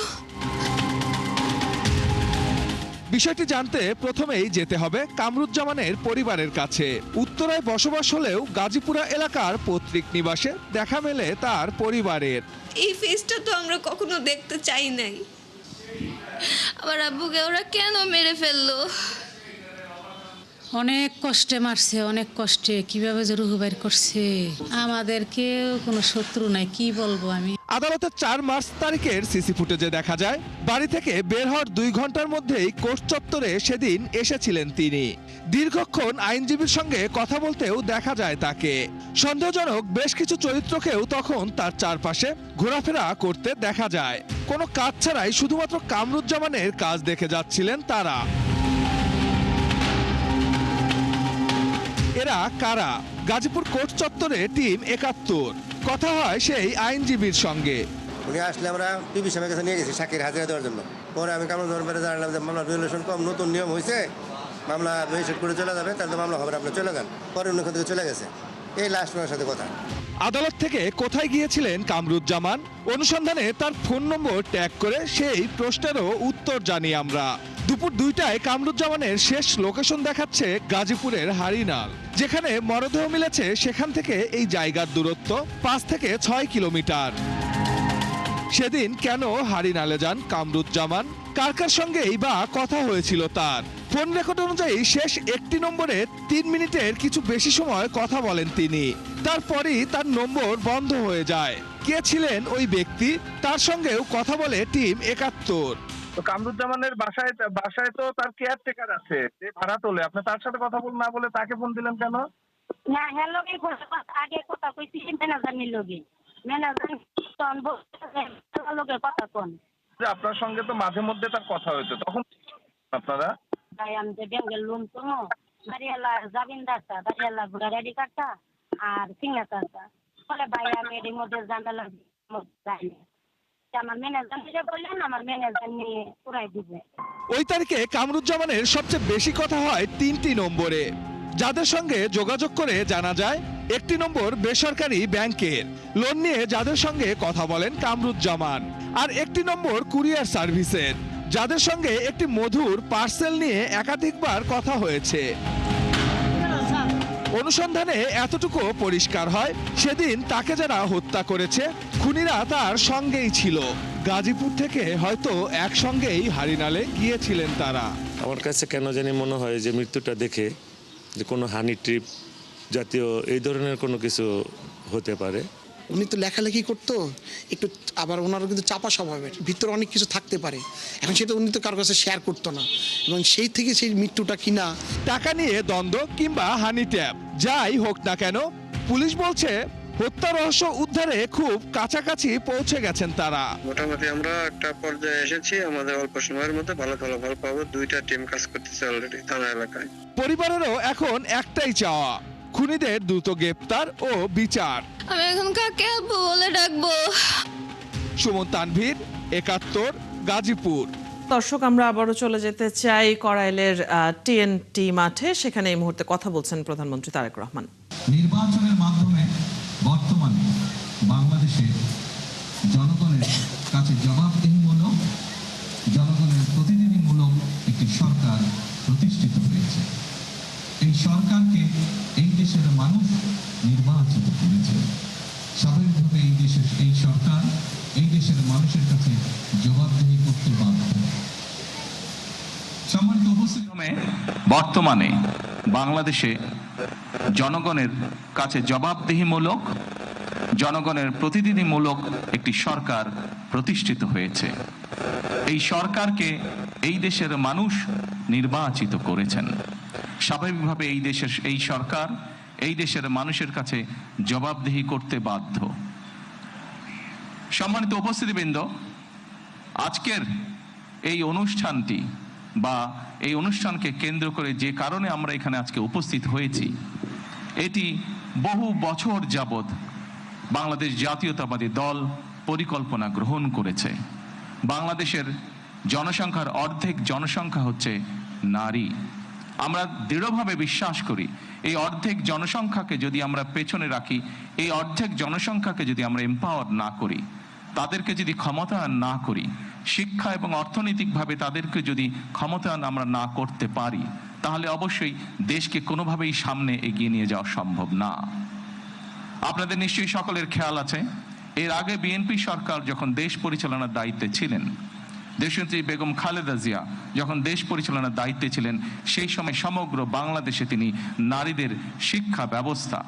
বিষয়টি জানতে প্রথমেই যেতে হবে কামরুজ্জামানের পরিবারের কাছে। উত্তরায় বসবাস হলেও গাজীপুরা এলাকার পৈতৃক নিবাসে দেখা মেলে তার পরিবারের। এই ফেসটা তো আমরা কখনো দেখতে চাই নাই। আমার আব্বুকে ওরা কেন মেরে ফেললো? অনেক কষ্টে মারছে, অনেক কষ্টে। কিভাবে যে রুহু বের করছে। আমাদেরকে কোনো শত্রু নাই, কি বলবো আমি। আদালতের 4 মার্চ তারিখের সিসি ফুটেজে দেখা যায় বাড়ি থেকে বের হওয়ার 2 ঘন্টার মধ্যেই কোর্ট চত্বরে সেদিন এসেছিলেন তিনি। দীর্ঘক্ষণ আইনজীবীর সঙ্গে কথা বলতেও দেখা যায় তাকে। সন্দেহজনক বেশ কিছু চরিত্রকেও তখন তার চারপাশে ঘোরাফেরা করতে দেখা যায়। কোনো কাজ ছাড়াই শুধুমাত্র কামরুজ্জামানের কাজ দেখে যাচ্ছিলেন তারা। এরা কারা? গাজীপুর কোর্ট চত্বরে টিম 71 কথা হয় সেই আইনজীবীর সঙ্গে। উনি আসলে আমরা পিবি সাহেবের কাছে নিয়ে গেছি সাক্ষীর হাজিরা দেওয়ার জন্য। পরে আমি কামরুজ্জামান ব্যাপারে জানালাম যে মামলা রিজলিউশন কম, নতুন নিয়ম হয়েছে, মামলা রেজিস্ট্রেট করে চলে যাবে, তাহলে তো মামলা হবে, আপনি চলে যান। পরে উনি ওখান থেকে চলে গেছে। এই লাস্ট ওনার সাথে কথা। আদালত থেকে কোথায় গিয়েছিলেন কামরুজ্জামান, অনুসন্ধানে তার ফোন নম্বর ট্যাগ করে সেই প্রশ্নেরও উত্তর জানি আমরা। দুপুর 2টায় কামরুজ্জামানের শেষ লোকেশন দেখাচ্ছে গাজীপুরের হারিনাল, যেখানে মরদেহ মিলেছে সেখান থেকে এই জায়গার দূরত্ব 5 থেকে 6 কিলোমিটার। সেদিন কেন হারিনালে যান কামরুজ্জামান, কার কার সঙ্গেই বা কথা হয়েছিল তার? ফোন রেকর্ড অনুযায়ী শেষ একটি নম্বরে 3 মিনিটের কিছু বেশি সময় কথা বলেন তিনি, তারপরই তার নম্বর বন্ধ হয়ে যায়। কে ছিলেন ওই ব্যক্তি, তার সঙ্গেও কথা বলে টিম 71। কামরুজ্জামানের বাসায় তো তার কেয়ারটেকার আছে, যে ভাড়া তোলে। আপনি তার সাথে কথা বল না বলে তাকে ফোন দিলেন কেন? না, হ্যাঁ লগে আগে কথা কইছি ম্যানেজার নির লগে, ম্যানেজার তখন লগে কথা কোন। আপনার সঙ্গে তো মাঝে মধ্যে তার কথা হইতো, তখন আপনারা ভাই আমি যে ব্যাংকের লোন তো বাড়িওয়ালা জামিনদারটা, বাড়িওয়ালা ভোটার আইডি কার্ডটা আর সিগনেচারটা, বলে ভাই আমি এর মধ্যে জানালা যাইনি। আমার ম্যানেজার নিয়ে বললেন, আমার ম্যানেজার নিয়ে পুরাই দিবে। ওই তারিখে কামরুজ্জামানের সবচেয়ে বেশি কথা হয় 3টি নম্বরে, যাদের সঙ্গে যোগাযোগ করে জানা যায় একটি নম্বর বেসরকারি ব্যাংকের, লোন নিয়ে যাদের সঙ্গে কথা বলেন কামরুজ্জামান, আর একটি নম্বর কুরিয়ার সার্ভিসের, যাদের সঙ্গে একটি মধুর পার্সেল নিয়ে একাধিকবার কথা হয়েছে। অনুসন্ধানে এতটুকু পরিষ্কার হয়, সেদিন তাকে যারা হত্যা করেছে খুনিরা তার সঙ্গেই ছিল। গাজীপুর থেকে হয়তো একসঙ্গেই হারিনালে গিয়েছিলেন তারা। আমার কাছে কেন জানি মনে হয় যে মৃত্যুটা দেখে যে কোনো হানি ট্রিপ জাতীয় এই ধরনের কোনো কিছু হতে পারে। উনি তো লেখালেখি করতো একটু, আবার ওনারও কিন্তু চাপা স্বভাবের, ভিতরে অনেক কিছু থাকতে পারে। এখন সেটা উনি তো কারো কাছে শেয়ার করতো না, এবং সেই থেকে সেই মৃত্যুটা কিনা। টাকা নিয়ে দ্বন্দ্ব কিংবা হানি ট্যাপ যাই হোক না কেন, পুলিশ বলছে হত্যা রহস্য উদ্ধারে খুব কাছাকাছি পৌঁছে গেছেন তারা। মোটামুটি আমরা একটা পর্যায়ে এসেছি, আমাদের অল্প সময়ের মধ্যে ভালো ফলাফল পাবো। 2টা টিম কাজ করতেছে অলরেডি থানা এলাকায়। পরিবারেরও এখন একটাই চাওয়া, খুনিদের দ্রুত গ্রেপ্তার ও বিচার। আমি এখন কাকে আব্বু বলে ডাকবো? সুমন তানভীর, 71, গাজীপুর। দর্শক, আমরা আবারও চলে যেতে চাই করাইলের টিএনটি মাঠে। সেখানে এই মুহূর্তে কথা বলছেন প্রধানমন্ত্রী তারেক রহমান। নির্বাচনের মাধ্যমে বর্তমানে বাংলাদেশে জনগণের কাছে জবাবদিহিমূলক, জনগণের প্রতিনিধিমূলক একটি সরকার প্রতিষ্ঠিত হয়েছে। এই সরকারকে এই দেশের মানুষ নির্বাচিত করেছে। স্বাভাবিকভাবে এই সরকার এই দেশের মানুষের কাছে জবাবদিহি করতে বাধ্য। সম্মানিত উপস্থিতি, বর্তমানে বাংলাদেশে জনগণের কাছে জবাবদিহিমূলক, জনগণের প্রতিনিধিমূলক একটি সরকার প্রতিষ্ঠিত হয়েছে। এই সরকারকে এই দেশের মানুষ নির্বাচিত করেছেন। স্বাভাবিকভাবে এই সরকার এই দেশের মানুষের কাছে জবাবদিহি করতে বাধ্য। সম্মানিত উপস্থিতিবৃন্দ, আজকের এই অনুষ্ঠানটি বা এই অনুষ্ঠানকে কেন্দ্র করে যে কারণে আমরা এখানে আজকে উপস্থিত হয়েছি, এটি বহু বছর যাবৎ বাংলাদেশ জাতীয়তাবাদী দল পরিকল্পনা গ্রহণ করেছে। বাংলাদেশের জনসংখ্যার অর্ধেক জনসংখ্যা হচ্ছে নারী। আমরা দৃঢ়ভাবে বিশ্বাস করি এই অর্ধেক জনসংখ্যাকে যদি আমরা পেছনে রাখি, এই অর্ধেক জনসংখ্যাকে যদি আমরা এম্পাওয়ার না করি, তাদেরকে যদি ক্ষমতায়ন না করি, শিক্ষা এবং অর্থনৈতিকভাবে তাদেরকে যদি ক্ষমতায়ন আমরা না করতে পারি, তাহলে অবশ্যই দেশকে কোনোভাবেই সামনে এগিয়ে নিয়ে যাওয়া সম্ভব না। আপনাদের নিশ্চয়ই সকলের খেয়াল আছে, এর আগে বিএনপি সরকার যখন দেশ পরিচালনার দায়িত্বে ছিলেন, দেশনেত্রী বেগম খালেদা জিয়া যখন দেশ পরিচালনার দায়িত্বে ছিলেন, সেই সময় সমগ্র বাংলাদেশে তিনি নারীদের শিক্ষা ব্যবস্থা,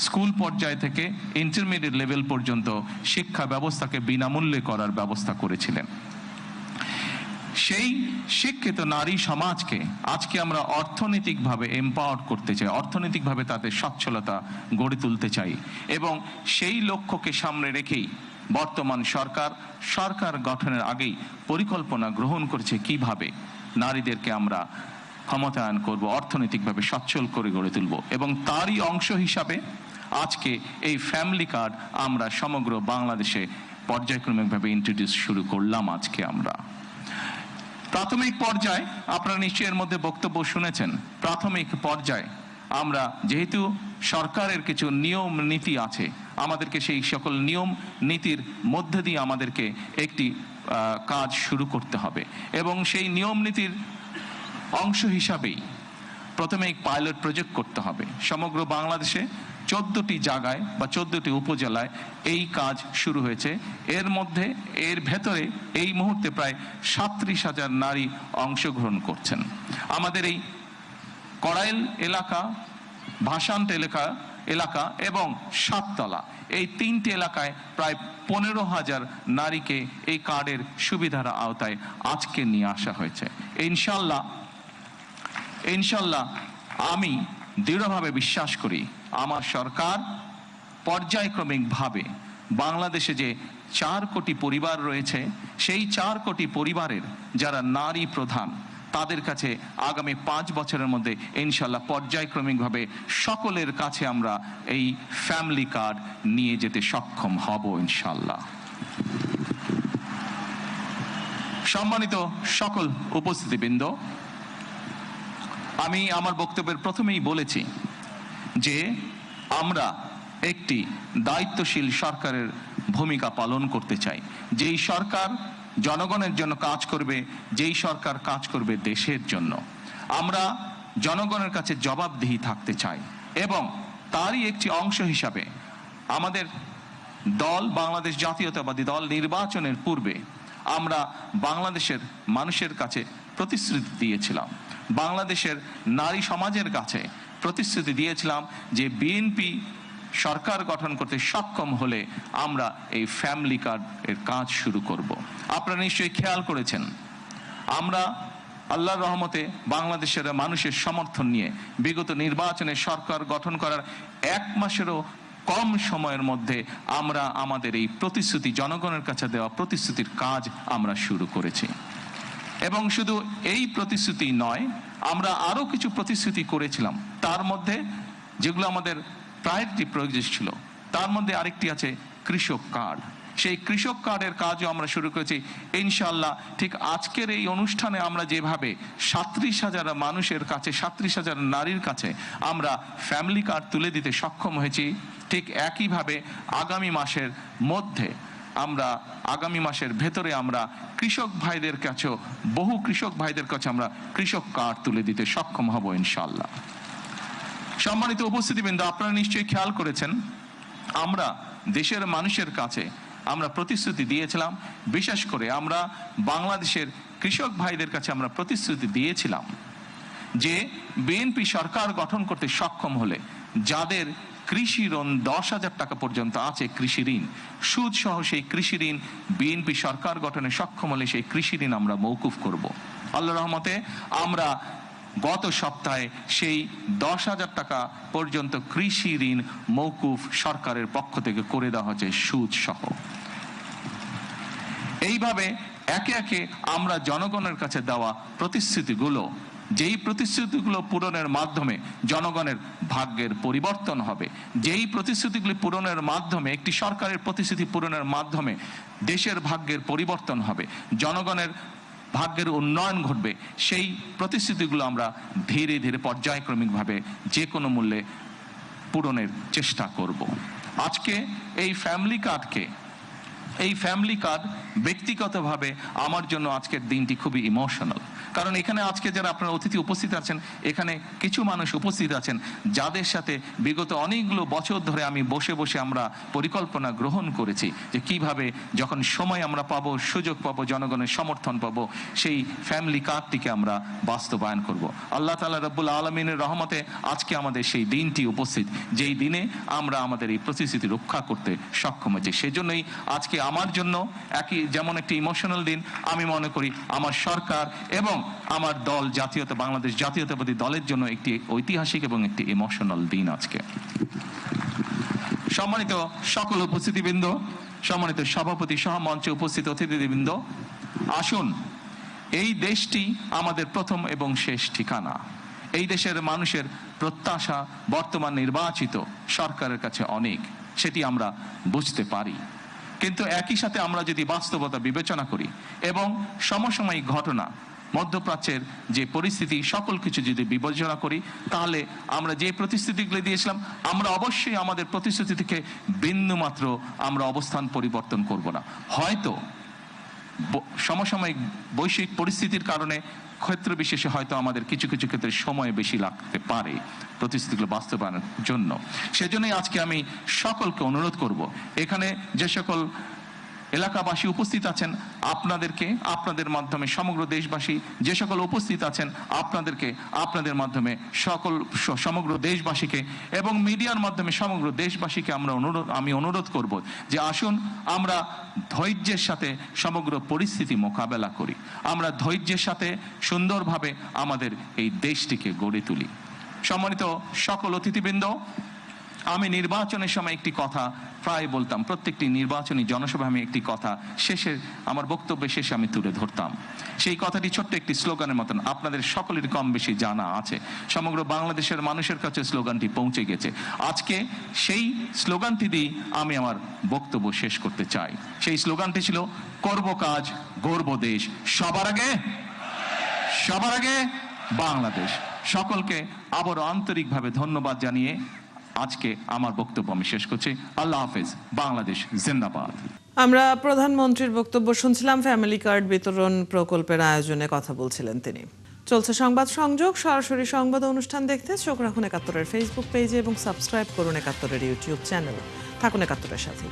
স্কুল পর্যায় থেকে ইন্টারমিডিয়েট লেভেল পর্যন্ত শিক্ষা ব্যবস্থাকে বিনামূল্যে করার ব্যবস্থা করেছিলেন। সেই শিক্ষিত নারী সমাজকে আজকে আমরা অর্থনৈতিকভাবে এম্পাওয়ার করতে চাই, অর্থনৈতিকভাবে তাদের সচ্ছলতা গড়ে তুলতে চাই, এবং সেই লক্ষ্যকে সামনে রেখেই বর্তমান সরকার গঠনের আগেই পরিকল্পনা গ্রহণ করেছে কিভাবে নারীদেরকে আমরা ক্ষমতায়ন করব, অর্থনৈতিকভাবে সচ্ছল করে গড়ে তুলব। এবং তারই অংশ হিসাবে আজকে এই ফ্যামিলি কার্ড আমরা সমগ্র বাংলাদেশে পর্যায়ক্রমিকভাবে ইন্ট্রোডিউস শুরু করলাম আজকে আমরা। প্রাথমিক পর্যায়ে আপনারা নিশ্চয়ই এর মধ্যে বক্তব্য শুনেছেন। প্রাথমিক পর্যায়ে আমরা যেহেতু সরকারের কিছু নিয়ম নীতি আছে, আমাদেরকে সেই সকল নিয়ম নীতির মধ্যে দিয়ে আমাদেরকে একটি কাজ শুরু করতে হবে এবং সেই নিয়ম নীতির অংশ হিসাবেই প্রথমে এক পাইলট প্রজেক্ট করতে হবে। সমগ্র বাংলাদেশে 14টি জায়গায় বা 14টি উপজেলায় এই কাজ শুরু হয়েছে। এর ভেতরে এই মুহূর্তে প্রায় 37,000 নারী অংশগ্রহণ করছেন। আমাদের এই কড়াইল এলাকা, ভাসান্ট এলাকা এবং সাততলা, এই 3টি এলাকায় প্রায় 15,000 নারীকে এই কার্ডের সুবিধার আওতায় আজকে নিয়ে আসা হয়েছে। ইনশাল্লাহ আমি দৃঢ়ভাবে বিশ্বাস করি আমার সরকার পর্যায়ক্রমিকভাবে বাংলাদেশে যে 4 কোটি পরিবার রয়েছে, সেই 4 কোটি পরিবারের যারা নারী প্রধান, তাদের কাছে আগামী 5 বছরের মধ্যে ইনশাল্লাহ পর্যায়ক্রমিকভাবে সকলের কাছে আমরা এই ফ্যামিলি কার্ড নিয়ে যেতে সক্ষম হব ইনশাল্লাহ। সম্মানিত সকল উপস্থিতিবৃন্দ, আমি আমার বক্তব্যের প্রথমেই বলেছি যে আমরা একটি দায়িত্বশীল সরকারের ভূমিকা পালন করতে চাই। যেই সরকার জনগণের জন্য কাজ করবে, যেই সরকার কাজ করবে দেশের জন্য। আমরা জনগণের কাছে জবাবদিহি থাকতে চাই এবং তারই একটি অংশ হিসাবে আমাদের দল, বাংলাদেশ জাতীয়তাবাদী দল, নির্বাচনের পূর্বে আমরা বাংলাদেশের মানুষের কাছে প্রতিশ্রুতি দিয়েছিলাম, বাংলাদেশের নারী সমাজের কাছে প্রতিশ্রুতি দিয়েছিলাম যে বিএনপি সরকার গঠন করতে সক্ষম হলে আমরা এই ফ্যামিলি কার্ড এর কাজ শুরু করব। আপনারা নিশ্চয়ই খেয়াল করেছেন, আমরা আল্লাহর রহমতে বাংলাদেশের মানুষের সমর্থন নিয়ে বিগত নির্বাচনে সরকার গঠন করার 1 মাসেরও কম সময়ের মধ্যে আমরা আমাদের এই প্রতিশ্রুতি, জনগণের কাছে দেওয়া প্রতিশ্রুতির কাজ আমরা শুরু করেছি। এবং শুধু এই প্রতিশ্রুতি নয়, আমরা আরো কিছু প্রতিশ্রুতি করেছিলাম, তার মধ্যে যেগুলো আমাদের প্রায়োরিটি প্রজেক্ট ছিল, তার মধ্যে আরেকটি আছে কৃষক কার্ড। সেই কৃষক কার্ডের কাজও আমরা শুরু করেছি ইনশাআল্লাহ। ঠিক আজকের এই অনুষ্ঠানে আমরা যেভাবে 37,000 মানুষের কাছে, 37,000 নারীর কাছে আমরা ফ্যামিলি কার্ড তুলে দিতে সক্ষম হয়েছি, ঠিক একইভাবে আগামী মাসের ভেতরে আমরা কৃষক ভাইদের কাছেও, বহু কৃষক ভাইদের কাছে আমরা কৃষক কার্ড তুলে দিতে সক্ষম হব ইনশাআল্লাহ। সম্মানিত উপস্থিতিবৃন্দ, আপনারা নিশ্চয়ই খেয়াল করেছেন, আমরা দেশের মানুষের কাছে আমরা প্রতিশ্রুতি দিয়েছিলাম, বিশেষ করে আমরা বাংলাদেশের কৃষক ভাইদের কাছে আমরা প্রতিশ্রুতি দিয়েছিলাম যে বিএনপি সরকার গঠন করতে সক্ষম হলে যাদের কৃষি ঋণ 10,000 টাকা পর্যন্ত আছে, কৃষি ঋণ সুদ সহ, সেই কৃষি ঋণ বিএনপি সরকার গঠনে সক্ষম হলে সেই কৃষি ঋণ আমরা মওকুফ করব। আল্লাহর রহমতে আমরা গত সপ্তাহে সেই 10,000 টাকা পর্যন্ত কৃষি ঋণ মওকুফ সরকারের পক্ষ থেকে করে দেওয়া হয়েছে সুদ সহ। এইভাবে একে একে আমরা জনগণের কাছে দেওয়া প্রতিশ্রুতিগুলো, যেই প্রতিশ্রুতিগুলো পূরণের মাধ্যমে জনগণের ভাগ্যের পরিবর্তন হবে, যেই প্রতিশ্রুতিগুলি পূরণের মাধ্যমে, একটি সরকারের প্রতিশ্রুতি পূরণের মাধ্যমে দেশের ভাগ্যের পরিবর্তন হবে, জনগণের ভাগ্যের উন্নয়ন ঘটবে, সেই প্রতিশ্রুতিগুলো আমরা ধীরে ধীরে পর্যায়ক্রমিকভাবে যে কোনো মূল্যে পূরণের চেষ্টা করব। আজকে এই ফ্যামিলি কার্ড ব্যক্তিগতভাবে আমার জন্য আজকের দিনটি খুবই ইমোশনাল। কারণ এখানে আজকে যারা আপনারা অতিথি উপস্থিত আছেন, এখানে কিছু মানুষ উপস্থিত আছেন যাদের সাথে বিগত অনেকগুলো বছর ধরে আমি বসে বসে আমরা পরিকল্পনা গ্রহণ করেছি যে কিভাবে যখন সময় আমরা পাবো, সুযোগ পাবো, জনগণের সমর্থন পাবো, সেই ফ্যামিলি কার্ডটিকে আমরা বাস্তবায়ন করব। আল্লাহ তাআলা রব্বুল আলামিনের রহমতে আজকে আমাদের সেই দিনটি উপস্থিত, যেই দিনে আমরা আমাদের এই প্রতিশ্রুতি রক্ষা করতে সক্ষম হয়েছি। সেজন্যই আজকে আমার জন্য যেমন একটি ইমোশনাল দিন, আমি মনে করি আমার সরকার এবং আমার দল, বাংলাদেশ জাতীয়তাবাদী দলের জন্য একটি ঐতিহাসিক এবং একটি ইমোশনাল দিন আজকে। সম্মানিত সকল উপস্থিতিবৃন্দ, সম্মানিত সভাপতি সহ মঞ্চে উপস্থিত অতিথিবৃন্দ, আসুন, এই দেশটি আমাদের প্রথম এবং শেষ ঠিকানা। এই দেশের মানুষের প্রত্যাশা বর্তমান নির্বাচিত সরকারের কাছে অনেক, সেটি আমরা বুঝতে পারি, কিন্তু একই সাথে আমরা যদি বাস্তবতা বিবেচনা করি এবং সমসাময়িক ঘটনা, মধ্যপ্রাচ্যের যে পরিস্থিতি, সকল কিছু যদি বিবেচনা করি, তাহলে আমরা যে প্রতিশ্রুতিগুলি দিয়েছিলাম, আমরা অবশ্যই আমাদের প্রতিশ্রুতি থেকে বিন্দুমাত্র আমরা অবস্থান পরিবর্তন করব না। হয়তো সমসাময়িক বৈশ্বিক পরিস্থিতির কারণে ক্ষেত্র বিশেষে হয়তো আমাদের কিছু কিছু ক্ষেত্রে সময় বেশি লাগতে পারে প্রতিশ্রুতিগুলো বাস্তবায়নের জন্য। সেজন্যই আজকে আমি সকলকে অনুরোধ করব, এখানে যে সকল এলাকাবাসী উপস্থিত আছেন, আপনাদেরকে, আপনাদের মাধ্যমে সমগ্র দেশবাসী যে সকল উপস্থিত আছেন, আপনাদেরকে, আপনাদের মাধ্যমে সমগ্র দেশবাসীকে এবং মিডিয়ার মাধ্যমে সমগ্র দেশবাসীকে আমি অনুরোধ করব যে আসুন আমরা ধৈর্যের সাথে সমগ্র পরিস্থিতি মোকাবেলা করি, আমরা ধৈর্যের সাথে সুন্দরভাবে আমাদের এই দেশটিকে গড়ে তুলি। সম্মানিত সকল অতিথিবৃন্দ, আমি নির্বাচনের সময় একটি কথা প্রায় বলতাম, প্রত্যেকটি নির্বাচনী জনসভায় আমি একটি কথা শেষে, আমার বক্তব্যের শেষে আমি তুলে ধরতাম। সেই কথাটি ছোট্ট একটি স্লোগানের মতন, আপনাদের সকলের কম বেশি জানা আছে, সমগ্র বাংলাদেশের মানুষের কাছে স্লোগানটি পৌঁছে গেছে। আজকে সেই স্লোগানটি দিয়ে আমি আমার বক্তব্য শেষ করতে চাই। সেই স্লোগানটি ছিল, করব কাজ, গর্ব দেশ, সবার আগে বাংলাদেশ। সকলকে আবারও আন্তরিকভাবে ধন্যবাদ জানিয়ে আজকে আমার বক্তব্য আমি শেষ করছি। আল্লাহ হাফেজ, বাংলাদেশ জিন্দাবাদ। আমরা প্রধানমন্ত্রীর বক্তব্য শুনছিলাম। ফ্যামিলি কার্ড বিতরণ প্রকল্পের আয়োজনে কথা বলছিলেন তিনি। চলছে সংবাদ সংযোগ, সরাসরি সংবাদ অনুষ্ঠান দেখতে চোখ রাখুন ৭১-এর ফেসবুক পেজে এবং সাবস্ক্রাইব করুন ৭১-এর ইউটিউব চ্যানেল। থাকুন ৭১-এর সাথে।